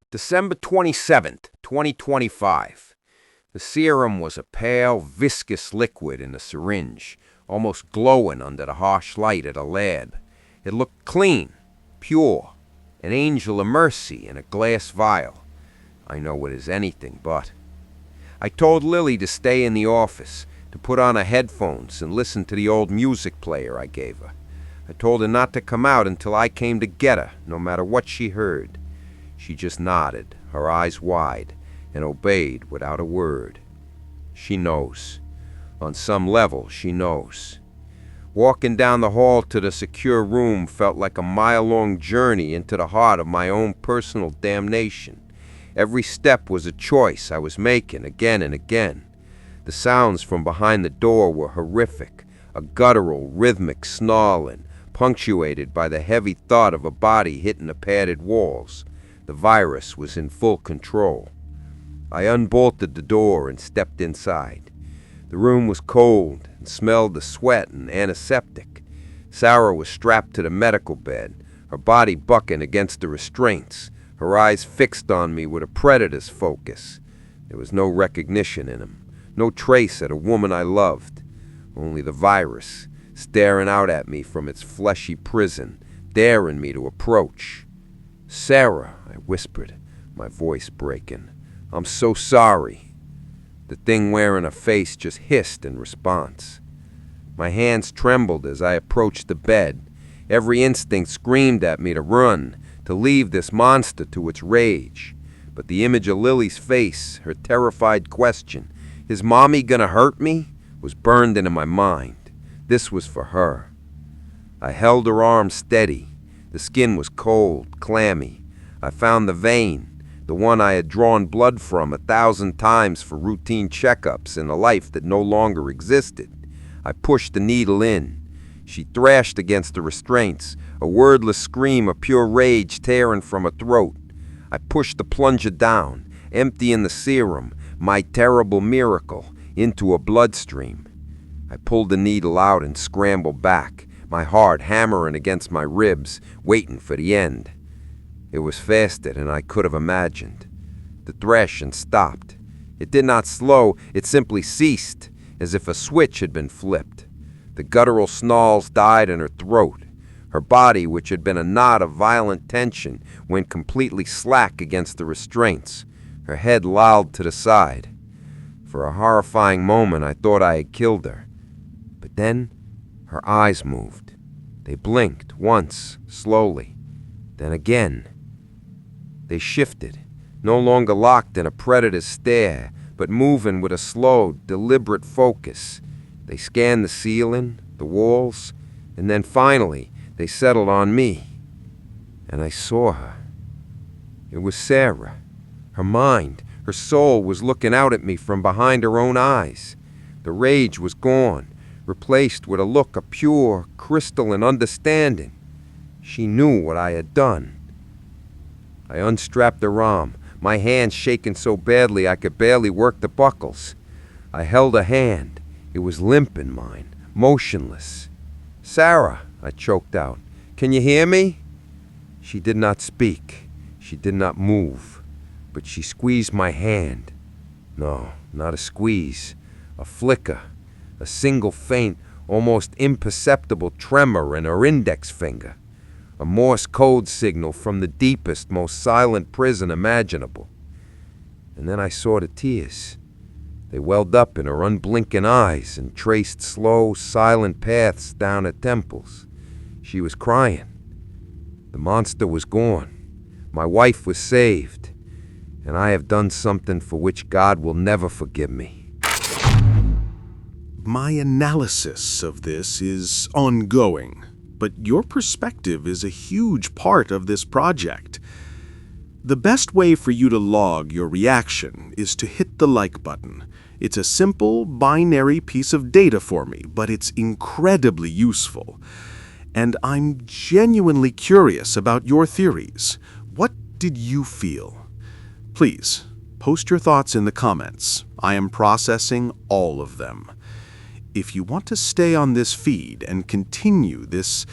December 27th, 2025. The serum was a pale, viscous liquid in a syringe, almost glowing under the harsh light at a lab. It looked clean, pure, an angel of mercy in a glass vial. I know it is anything but. I told Lily to stay in the office, to put on her headphones and listen to the old music player I gave her. I told her not to come out until I came to get her, no matter what she heard. She just nodded, her eyes wide, and obeyed without a word. She knows. On some level, she knows. Walking down the hall to the secure room felt like a mile-long journey into the heart of my own personal damnation. Every step was a choice I was making again and again. The sounds from behind the door were horrific, a guttural, rhythmic snarling, punctuated by the heavy thud of a body hitting the padded walls. The virus was in full control. I unbolted the door and stepped inside. The room was cold and smelled of sweat and antiseptic. Sarah was strapped to the medical bed, her body bucking against the restraints, her eyes fixed on me with a predator's focus. There was no recognition in them, no trace of the woman I loved, only the virus staring out at me from its fleshy prison, daring me to approach. "Sarah," I whispered, my voice breaking. "I'm so sorry." The thing wearing a face just hissed in response. My hands trembled as I approached the bed. Every instinct screamed at me to run, to leave this monster to its rage. But the image of Lily's face, her terrified question, "Is Mommy gonna hurt me?" was burned into my mind. This was for her. I held her arm steady. The skin was cold, clammy. I found the vein, the one I had drawn blood from 1,000 times for routine checkups in a life that no longer existed. I pushed the needle in. She thrashed against the restraints, a wordless scream of pure rage tearing from her throat. I pushed the plunger down, emptying the serum, my terrible miracle, into a bloodstream. I pulled the needle out and scrambled back, my heart hammering against my ribs, waiting for the end. It was faster than I could have imagined. The thrashing stopped. It did not slow, it simply ceased, as if a switch had been flipped. The guttural snarls died in her throat. Her body, which had been a knot of violent tension, went completely slack against the restraints. Her head lolled to the side. For a horrifying moment, I thought I had killed her. But then, her eyes moved. They blinked once, slowly, then again. They shifted, no longer locked in a predator's stare, but moving with a slow, deliberate focus. They scanned the ceiling, the walls, and then finally, they settled on me. And I saw her. It was Sarah. Her mind, her soul was looking out at me from behind her own eyes. The rage was gone, replaced with a look of pure, crystalline understanding. She knew what I had done. I unstrapped her arm, my hand shaking so badly I could barely work the buckles. I held her hand. It was limp in mine, motionless. "Sarah," I choked out, "can you hear me?" She did not speak. She did not move. But she squeezed my hand. No, not a squeeze. A flicker. A single faint, almost imperceptible tremor in her index finger. A Morse code signal from the deepest, most silent prison imaginable. And then I saw the tears. They welled up in her unblinking eyes and traced slow, silent paths down her temples. She was crying. The monster was gone. My wife was saved. And I have done something for which God will never forgive me. My analysis of this is ongoing, but your perspective is a huge part of this project. The best way for you to log your reaction is to hit the like button. It's a simple, binary piece of data for me, but it's incredibly useful. And I'm genuinely curious about your theories. What did you feel? Please, post your thoughts in the comments. I am processing all of them. If you want to stay on this feed and continue this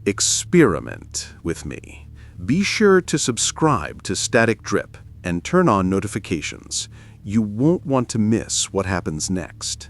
experiment with me, Be sure to subscribe to Static Drip and turn on notifications. You won't want to miss what happens next.